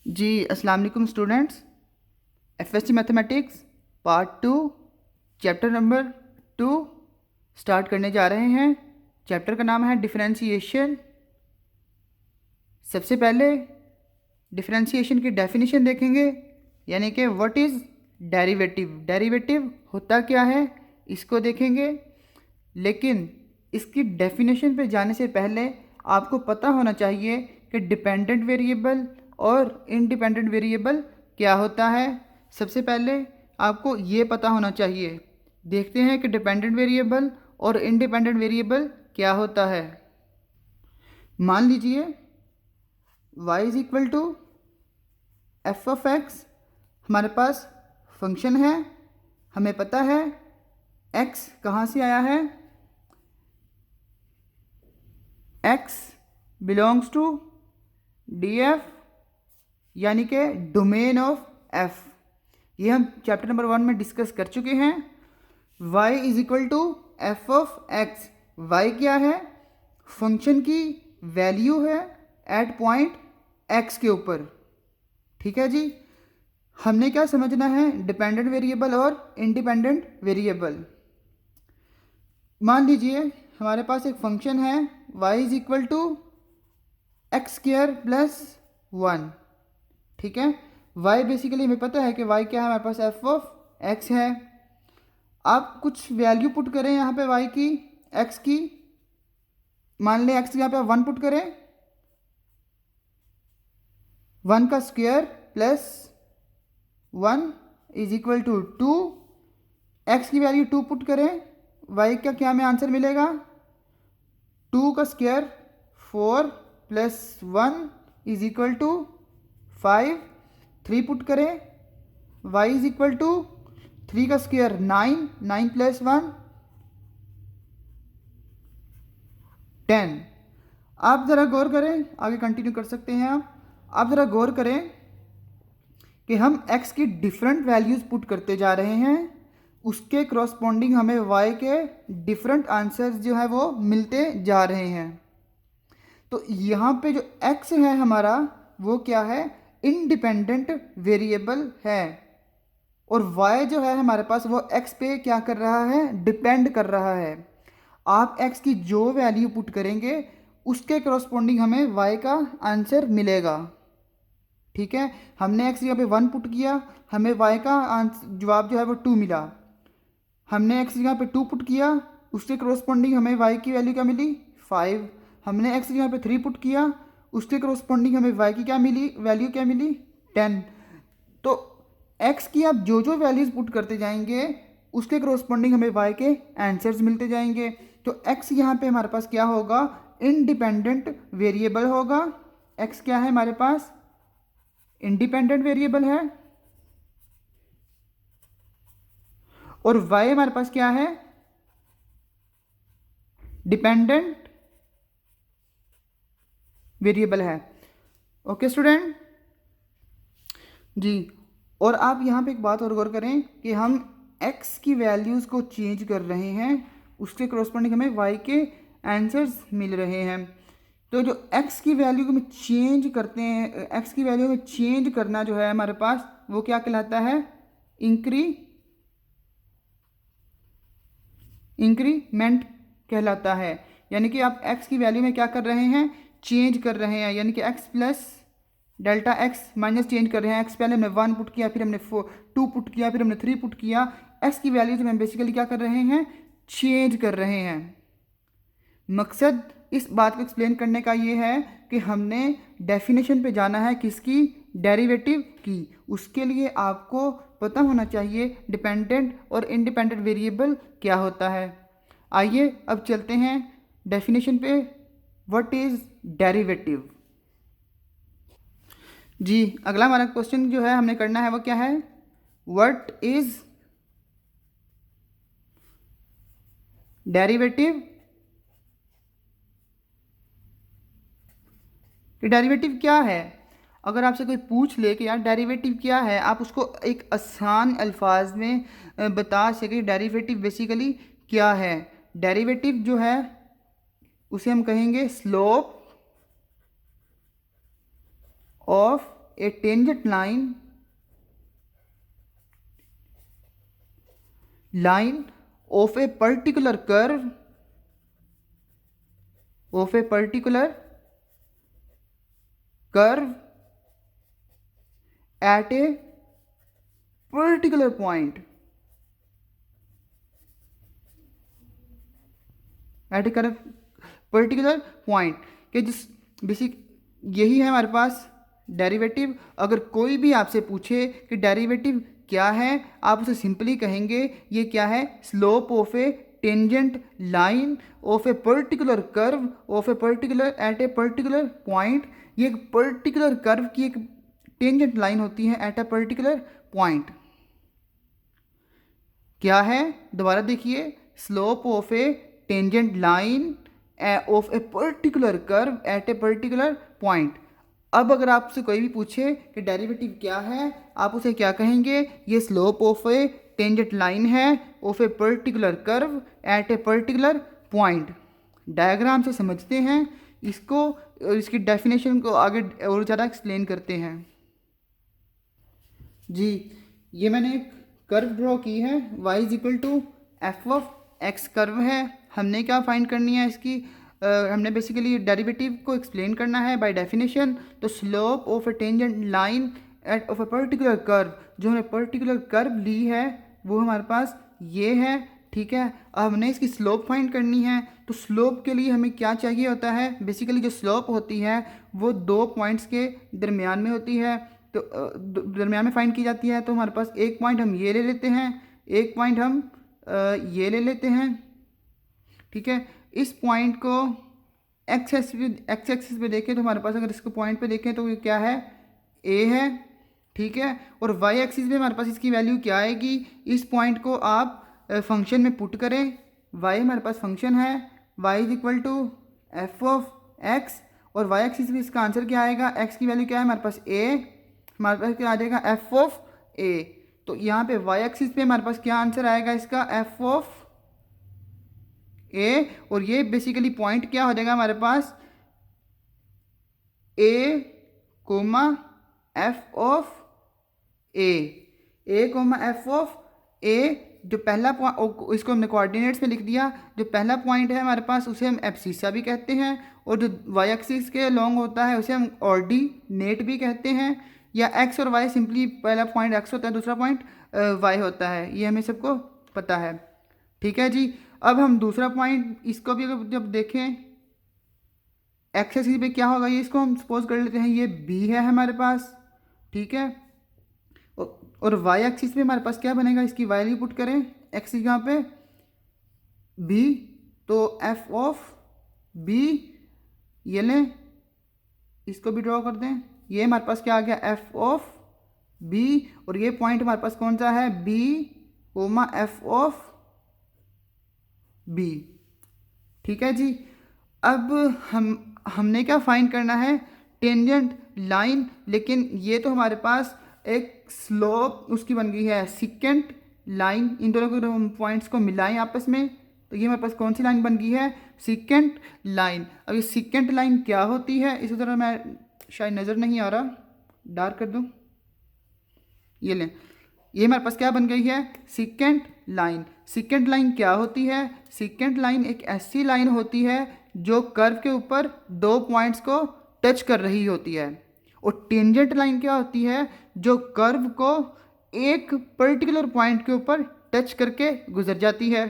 जी अस्सलाम वालेकुम students. FSc mathematics part 2 chapter number 2 start करने जा रहे हैं। चैप्टर का नाम है डिफरेंशिएशन। सबसे पहले डिफरेंशिएशन की डेफिनेशन देखेंगे, यानी कि व्हाट इज़ डेरिवेटिव। डेरिवेटिव होता क्या है इसको देखेंगे, लेकिन इसकी डेफिनेशन पे जाने से पहले आपको पता होना चाहिए कि डिपेंडेंट वेरिएबल और इंडिपेंडेंट वेरिएबल क्या होता है। सबसे पहले आपको ये पता होना चाहिए। देखते हैं कि डिपेंडेंट वेरिएबल और इंडिपेंडेंट वेरिएबल क्या होता है। मान लीजिए y is equal to f of x, हमारे पास फंक्शन है। हमें पता है x कहाँ से आया है, x belongs to D F, यानी कि डोमेन ऑफ f। ये हम चैप्टर नंबर 1 में डिस्कस कर चुके हैं। y is equal to f of x. y क्या है, फंक्शन की वैल्यू है एट पॉइंट x के ऊपर। ठीक है जी। हमने क्या समझना है, डिपेंडेंट वेरिएबल और इंडिपेंडेंट वेरिएबल। मान लीजिए हमारे पास एक फंक्शन है y is equal to x square plus 1। ठीक है, y बेसिकली हमें पता है कि y क्या है, हमारे पास एफ ऑफ एक्स है। आप कुछ वैल्यू पुट करें यहाँ पे y की, x की। मान लें x यहाँ पे 1 पुट करें, 1 का square plus 1 is equal to 2। X की वैल्यू 2 पुट करें, y का क्या हमें आंसर मिलेगा, 2 का square 4 plus 1 is equal to 5। 3 put करें, y इज इक्वल टू 3 का स्क्वायर 9, 9 प्लस 1 10। आप ज़रा गौर करें, आगे कंटिन्यू कर सकते हैं आप ज़रा गौर करें कि हम x की डिफरेंट वैल्यूज़ पुट करते जा रहे हैं, उसके क्रॉसपॉन्डिंग हमें y के डिफरेंट आंसर्स जो है वो मिलते जा रहे हैं। तो यहाँ पे जो x है हमारा वो क्या है, इंडिपेंडेंट वेरिएबल है, और y जो है हमारे पास वो x पे क्या कर रहा है, डिपेंड कर रहा है। आप x की जो वैल्यू पुट करेंगे उसके क्रॉसपॉन्डिंग हमें y का आंसर मिलेगा। ठीक है, हमने x यहाँ पे 1 पुट किया, हमें y का जवाब जो है वो 2 मिला। हमने x यहाँ पे 2 पुट किया, उसके क्रॉसपॉन्डिंग हमें y की वैल्यू क्या मिली, 5। हमने x यहाँ पे 3 पुट किया, उसके क्रॉसपॉन्डिंग हमें y की क्या मिली, वैल्यू क्या मिली, 10। तो x की आप जो जो वैल्यूज़ पुट करते जाएंगे उसके क्रॉसपॉन्डिंग हमें y के आंसर्स मिलते जाएंगे। तो x यहाँ पे हमारे पास क्या होगा, इंडिपेंडेंट वेरिएबल होगा। x क्या है हमारे पास, इंडिपेंडेंट वेरिएबल है, और y हमारे पास क्या है, डिपेंडेंट वेरिएबल है। ओके स्टूडेंट जी। और आप यहाँ पे एक बात और गौर करें कि हम x की वैल्यूज़ को चेंज कर रहे हैं, उसके क्रॉसपॉन्डिंग हमें y के आंसर्स मिल रहे हैं। तो जो x की वैल्यू को हम चेंज करते हैं, x की वैल्यू में चेंज करना जो है हमारे पास वो क्या कहलाता है, इंक्रीमेंट कहलाता है। यानी कि आप x की वैल्यू में क्या कर रहे हैं, चेंज कर रहे हैं, यानी कि x plus delta x minus change कर रहे हैं। x पहले हमने 1 पुट किया, फिर हमने 2 पुट किया, फिर हमने 3 पुट किया। x की वैल्यूज में हम बेसिकली क्या कर रहे हैं, चेंज कर रहे हैं। मकसद इस बात को एक्सप्लेन करने का ये है कि हमने डेफिनेशन पे जाना है किसकी, डेरिवेटिव की। उसके लिए आपको पता होना चाहिए डिपेंडेंट और इंडिपेंडेंट वेरिएबल क्या होता है। आइए अब चलते हैं डेफिनेशन पे। What is derivative. जी अगला हमारा क्वेश्चन जो है हमने करना है वो क्या है, व्हाट इज डेरिवेटिव। डेरिवेटिव क्या है, अगर आपसे कोई पूछ ले कि यार डेरिवेटिव क्या है, आप उसको एक आसान अल्फाज में बता सके डेरिवेटिव बेसिकली क्या है। डेरिवेटिव जो है उसे हम कहेंगे slope of a tangent line of a particular curve at a particular point के जिस बेसिक यही है हमारे पास डेरिवेटिव। अगर कोई भी आपसे पूछे कि डेरिवेटिव क्या है, आप उसे सिंपली कहेंगे ये क्या है, slope of a tangent line of a particular curve of a particular at a particular point. ये एक पर्टिकुलर कर्व की एक टेंजेंट लाइन होती है एट ए पर्टिकुलर पॉइंट। क्या है, दोबारा देखिए, slope of a tangent line of a particular curve at a particular point. अब अगर आपसे कोई भी पूछे कि डेरिवेटिव क्या है, आप उसे क्या कहेंगे, ये slope of a tangent line है of a particular curve at a particular point. Diagram से समझते हैं इसको, इसकी डेफिनेशन को आगे और ज़्यादा एक्सप्लेन करते हैं। जी, ये मैंने एक कर्व ड्रॉ की है, y is equal to f of x curve है। हमने क्या फाइंड करनी है इसकी, हमने बेसिकली डेरिवेटिव को एक्सप्लेन करना है बाय डेफिनेशन। तो slope of a tangent line at of a particular curve, जो हमने पर्टिकुलर कर्व ली है वो हमारे पास ये है, ठीक है। अब हमने इसकी स्लोप फाइंड करनी है। तो स्लोप के लिए हमें क्या चाहिए होता है, बेसिकली जो स्लोप होती है वो दो पॉइंट्स के दरमियान में होती है, तो दरमियान में फाइंड की जाती है। तो हमारे पास एक पॉइंट हम ये ले लेते हैं, एक पॉइंट हम ये ले लेते हैं, ठीक है। इस पॉइंट को एक्स एक्सिस पे देखें तो हमारे पास, अगर इसको पॉइंट पे देखें तो ये क्या है, ए है, ठीक है। और वाई एक्सिस पे हमारे पास इसकी वैल्यू क्या आएगी, इस पॉइंट को आप फंक्शन में पुट करें। वाई हमारे पास फंक्शन है, y is equal to f of x, और वाई एक्सिस पे इसका आंसर क्या आएगा, एक्स की वैल्यू क्या है हमारे पास ए, हमारे पास क्या आ जाएगा एफ ऑफ ए। तो यहाँ पे वाई एक्सिस पे हमारे पास क्या आंसर आएगा इसका, एफ ऑफ ए। और ये बेसिकली पॉइंट क्या हो जाएगा हमारे पास, A comma F of A comma F of A. जो पहला पॉइंट, इसको हमने कोऑर्डिनेट्स में लिख दिया, जो पहला पॉइंट है हमारे पास उसे हम एब्सिसा भी कहते हैं, और जो वाई एक्सिस के लॉन्ग होता है उसे हम ऑर्डिनेट भी कहते हैं, या एक्स और वाई, सिंपली पहला पॉइंट एक्स होता है, दूसरा पॉइंट वाई होता है, ये हमें सबको पता है, ठीक है जी। अब हम दूसरा पॉइंट, इसको भी अगर जब देखें एक्स एक्सिस पे क्या होगा, ये इसको हम सपोज कर लेते हैं ये बी है हमारे पास, ठीक है। और वाई एक्सिस पे हमारे पास क्या बनेगा, इसकी वैल्यू पुट करें, एक्स यहाँ पे बी, तो एफ ऑफ बी ये लें, इसको भी ड्रॉ कर दें, ये हमारे पास क्या आ गया, एफ ऑफ बी। और ये पॉइंट हमारे पास कौन सा है, b comma F of b, ठीक है जी। अब हमने क्या फाइंड करना है, टेंजेंट लाइन, लेकिन ये तो हमारे पास एक स्लोप उसकी बन गई है सिकेंट लाइन। इन दोनों को हम पॉइंट्स को मिलाएं आपस में तो ये हमारे पास कौन सी लाइन बन गई है, सिकेंट लाइन। अब ये सिकेंट लाइन क्या होती है, इसी तरह मैं शायद नज़र नहीं आ रहा, डार्क कर दूं, ये लें, ये हमारे पास क्या बन गई है, सिकेंट लाइन। सिकेंट लाइन क्या होती है, सिकेंट लाइन एक ऐसी लाइन होती है जो कर्व के ऊपर दो पॉइंट्स को टच कर रही होती है। और टेंजेंट लाइन क्या होती है, जो कर्व को एक पर्टिकुलर पॉइंट के ऊपर टच करके गुजर जाती है,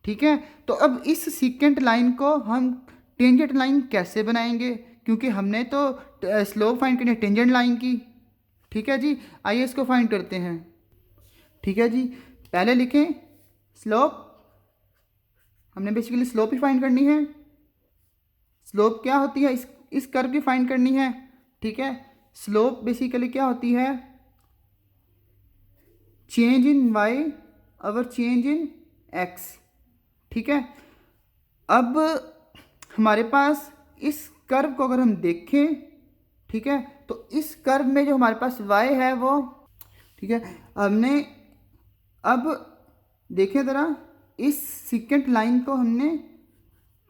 ठीक है। तो अब इस सिकेंट लाइन को हम टेंजेंट लाइन कैसे बनाएंगे, क्योंकि हमने तो स्लोप फाइंड करनी है टेंजेंट लाइन की, ठीक है जी। आइए इसको फाइंड करते हैं, ठीक है जी। पहले लिखें स्लोप, हमने बेसिकली स्लोप ही फाइंड करनी है। स्लोप क्या होती है, इस कर्व की फाइंड करनी है, ठीक है। स्लोप बेसिकली क्या होती है, चेंज इन वाई और चेंज इन एक्स, ठीक है। अब हमारे पास इस कर्व को अगर हम देखें, ठीक है, तो इस कर्व में जो हमारे पास y है वो, ठीक है, हमने अब देखें ज़रा, इस सिकेंट लाइन को हमने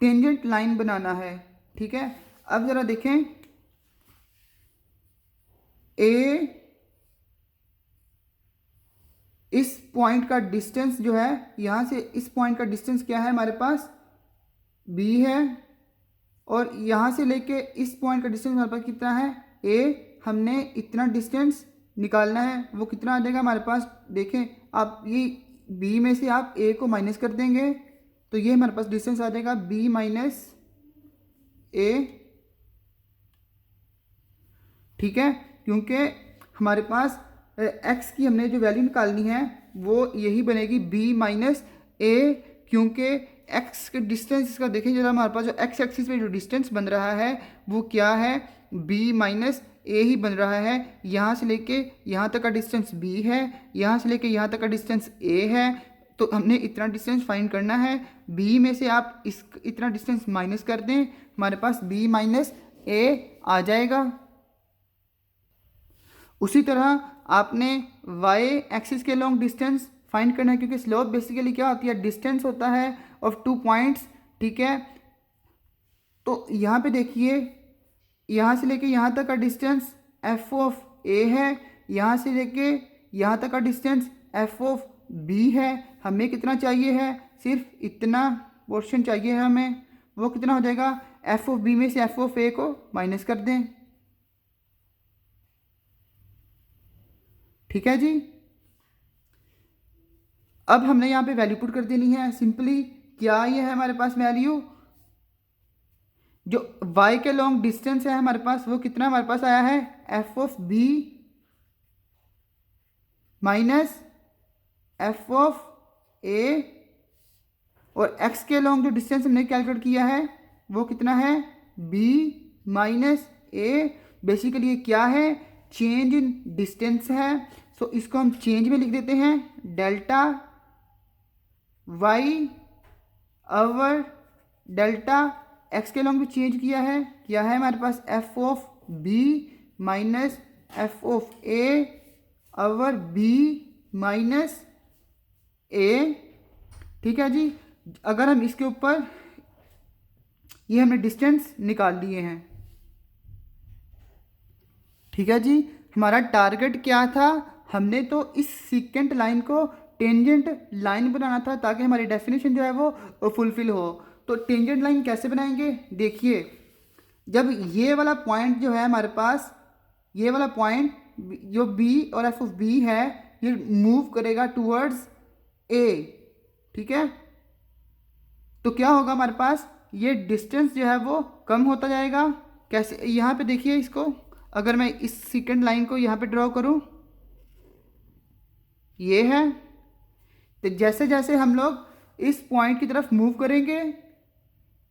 टेंजेंट लाइन बनाना है, ठीक है। अब ज़रा देखें, ए, इस पॉइंट का डिस्टेंस जो है यहाँ से इस पॉइंट का डिस्टेंस क्या है हमारे पास, बी है, और यहाँ से लेके इस पॉइंट का डिस्टेंस हमारे पास कितना है, ए। हमने इतना डिस्टेंस निकालना है, वो कितना आ जाएगा हमारे पास, देखें आप, ये बी में से आप ए को माइनस कर देंगे तो ये हमारे पास डिस्टेंस आ जाएगा बी माइनस ए। ठीक है, क्योंकि हमारे पास एक्स की हमने जो वैल्यू निकालनी है वो यही बनेगी बी माइनस ए, क्योंकि एक्स के डिस्टेंस इसका देखें जरा, हमारे पास जो एक्स एक्सिस पे जो डिस्टेंस बन रहा है वो क्या है, बी माइनस ए ही बन रहा है। यहाँ से लेके यहाँ तक का डिस्टेंस बी है, यहाँ से लेके यहाँ तक का डिस्टेंस ए है, तो हमने इतना डिस्टेंस फाइंड करना है। बी में से आप इस इतना डिस्टेंस माइनस कर दें, हमारे पास बी माइनस ए आ जाएगा। उसी तरह आपने वाई एक्सिस के लॉन्ग डिस्टेंस फाइंड करना है, क्योंकि स्लोप बेसिकली क्या होती है, डिस्टेंस होता है ऑफ 2 पॉइंट्स। ठीक है, तो यहाँ पे देखिए, यहाँ से लेके यहाँ तक का डिस्टेंस एफ ऑफ ए है, यहाँ से लेके यहाँ तक का डिस्टेंस एफ ऑफ बी है। हमें कितना चाहिए है, सिर्फ इतना पोर्शन चाहिए है हमें, वो कितना हो जाएगा, एफ ऑफ बी में से एफ ऑफ ए को माइनस कर दें। ठीक है जी, अब हमने यहाँ पे वैल्यू पुट कर देनी है सिंपली। क्या ये है हमारे पास वैल्यू, जो y के लॉन्ग डिस्टेंस है हमारे पास वो कितना हमारे पास आया है, F of B minus F of A, और x के लॉन्ग जो डिस्टेंस हमने कैलकुलेट किया है वो कितना है, b माइनस ए। बेसिकली ये क्या है, चेंज इन डिस्टेंस है, सो इसको हम चेंज में लिख देते हैं, delta y over delta x के लॉन्ग में चेंज किया है, क्या है हमारे पास, F of b minus F of A over b minus A. ठीक है जी, अगर हम इसके ऊपर ये हमने डिस्टेंस निकाल लिए हैं। ठीक है जी, हमारा टारगेट क्या था, हमने तो इस सीकेंट लाइन को टेंजेंट लाइन बनाना था ताकि हमारी डेफिनेशन जो है वो फुलफिल हो। तो टेंजेंट लाइन कैसे बनाएंगे, देखिए, जब ये वाला पॉइंट जो है हमारे पास, ये वाला पॉइंट जो b और f ऑफ b है ये मूव करेगा टूवर्ड्स a। ठीक है, तो क्या होगा हमारे पास, ये डिस्टेंस जो है वो कम होता जाएगा। कैसे, यहाँ पे देखिए इसको, अगर मैं इस सेकंड लाइन को यहाँ पे ड्रॉ करूँ, ये है, तो जैसे जैसे हम लोग इस पॉइंट की तरफ मूव करेंगे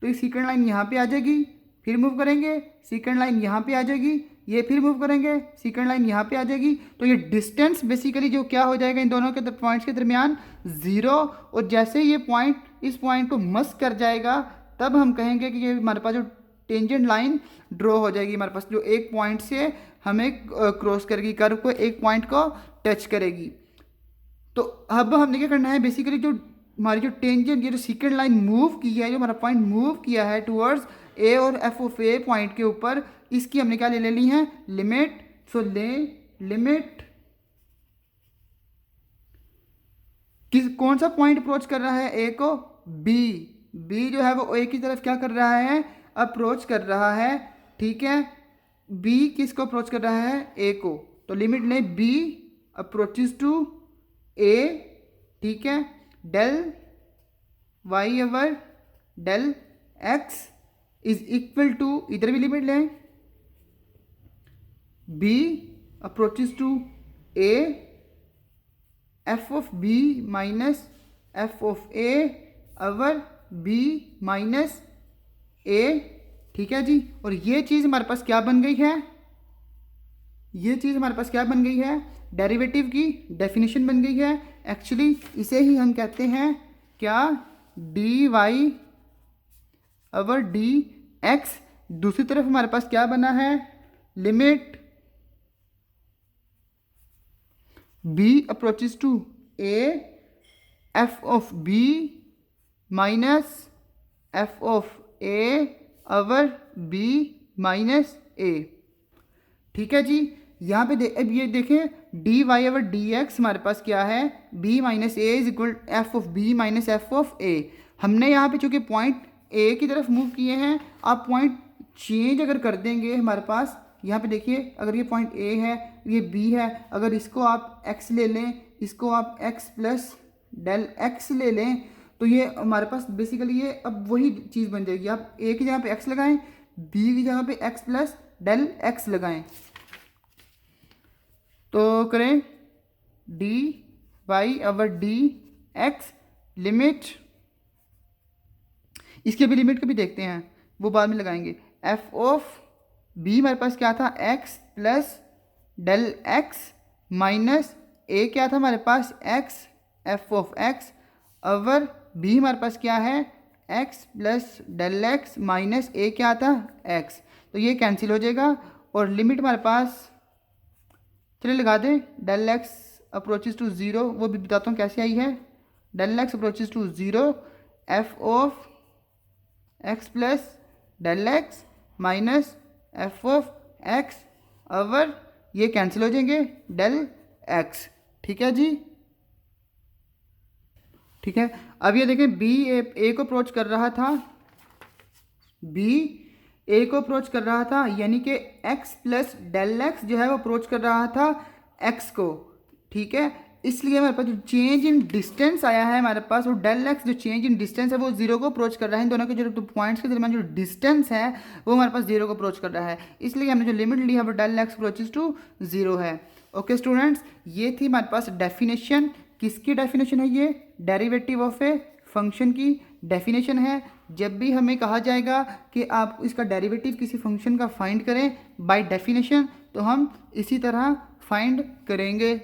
तो ये सेकंड लाइन यहाँ पे आ जाएगी, फिर मूव करेंगे सेकंड लाइन यहाँ पे आ जाएगी, ये फिर मूव करेंगे सेकंड लाइन यहाँ पे आ जाएगी। तो ये डिस्टेंस बेसिकली जो क्या हो जाएगा इन दोनों के पॉइंट्स के दरमियान, ज़ीरो। और जैसे ये पॉइंट इस पॉइंट को मस कर जाएगा तब हम कहेंगे कि ये हमारे पास जो टेंजेंट लाइन ड्रॉ हो जाएगी हमारे पास, जो एक पॉइंट से हमें क्रॉस करेगी, कर्व को एक पॉइंट को टच करेगी। तो अब हमने क्या करना है, बेसिकली जो हमारी जो टेंजेंट, ये जो सेकंड लाइन मूव की है, जो हमारा पॉइंट मूव किया है टूवर्ड्स ए और एफ ऑफ ए पॉइंट के ऊपर, इसकी हमने क्या ले लेनी है, लिमिट। सो ले लिमिट कौन सा पॉइंट अप्रोच कर रहा है ए को, बी जो है वो ए की तरफ क्या कर रहा है, अप्रोच कर रहा है। ठीक है, बी किसको अप्रोच कर रहा है, ए को, तो लिमिट ले बी अप्रोचेस टू ए। ठीक है, del Y over del X is equal to, इधर भी लिमिट लें, B approaches to A F of B minus F of A over B minus A. ठीक है जी, और ये चीज़ हमारे पास क्या बन गई है, ये चीज़ हमारे पास क्या बन गई है, डेरिवेटिव की डेफिनेशन बन गई है। एक्चुअली इसे ही हम कहते हैं क्या, D Y over D X. दूसरी तरफ हमारे पास क्या बना है, limit B approaches to A F of B minus F of A over B minus A. ठीक है जी, यहाँ पे अब ये देखें D Y over D X हमारे पास क्या है, B minus A is equal F of B minus F of A. हमने यहाँ पे चूँकि पॉइंट ए की तरफ मूव किए हैं, आप पॉइंट चेंज अगर कर देंगे हमारे पास, यहाँ पे देखिए अगर ये पॉइंट ए है, ये बी है, अगर इसको आप एक्स ले लें, इसको आप एक्स प्लस डेल एक्स ले लें, तो ये हमारे पास बेसिकली ये अब वही चीज़ बन जाएगी। आप ए की जगह पे एक्स लगाएं, बी की जगह पे एक्स प्लस डेल एक्स लगाएं, तो करें d Y over D x limit, इसके भी लिमिट को भी देखते हैं, वो बाद में लगाएंगे। एफ ऑफ बी हमारे पास क्या था, X plus del x minus A क्या था हमारे पास, X F of x over B हमारे पास क्या है, X plus del x minus A क्या था, एक्स। तो ये कैंसिल हो जाएगा और लिमिट हमारे पास चलिए लगा दें, del x approaches to zero, वो भी बताता हूँ कैसे आई है। Del x approaches to zero, f of x plus del x minus F of x over ये कैंसिल हो जाएंगे डेल एक्स। ठीक है जी, ठीक है। अब ये देखें बी ए को अप्रोच कर रहा था, बी ए को अप्रोच कर रहा था, यानी कि एक्स प्लस डेल एक्स जो है वो अप्रोच कर रहा था एक्स को। ठीक है, इसलिए हमारे पास जो चेंज इन डिस्टेंस आया है हमारे पास, वो डेल एक्स जो चेंज इन डिस्टेंस है वो जीरो को अप्रोच कर रहा है। इन दोनों के जो पॉइंट्स के दरमियान जो डिस्टेंस है वो हमारे पास जीरो को अप्रोच कर रहा है, इसलिए हमने जो लिमिट ली है वो del x approaches to zero है। ओके स्टूडेंट्स, ये थी हमारे पास डेफिनेशन। किसकी डेफिनेशन है ये, डेरिवेटिव ऑफ ए फंक्शन की डेफिनेशन है। जब भी हमें कहा जाएगा कि आप इसका डेरिवेटिव किसी फंक्शन का फाइंड करें बाय डेफिनेशन, तो हम इसी तरह फाइंड करेंगे।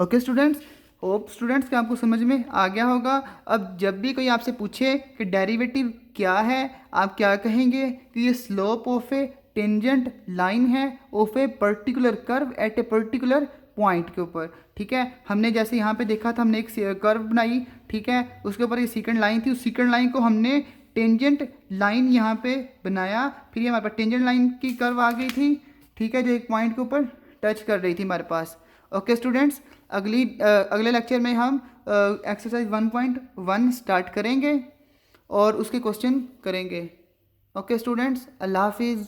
ओके स्टूडेंट्स, होप स्टूडेंट्स कि आपको समझ में आ गया होगा। अब जब भी कोई आपसे पूछे कि डेरिवेटिव क्या है, आप क्या कहेंगे कि ये slope of a tangent line है of a particular curve at a particular point के ऊपर। ठीक है, हमने जैसे यहाँ पे देखा था, हमने एक कर्व बनाई, ठीक है, उसके ऊपर ये सीकेंट लाइन थी, उस सीकेंट लाइन को हमने टेंजेंट लाइन यहाँ पे बनाया, फिर ये हमारे पास टेंजेंट लाइन की कर्व आ गई थी, ठीक है, जो एक पॉइंट के ऊपर टच कर रही थी हमारे पास। ओके स्टूडेंट्स, अगले लेक्चर में हम एक्सरसाइज 1.1 स्टार्ट करेंगे और उसके क्वेश्चन करेंगे। ओके स्टूडेंट्स, अल्लाह हाफिज़।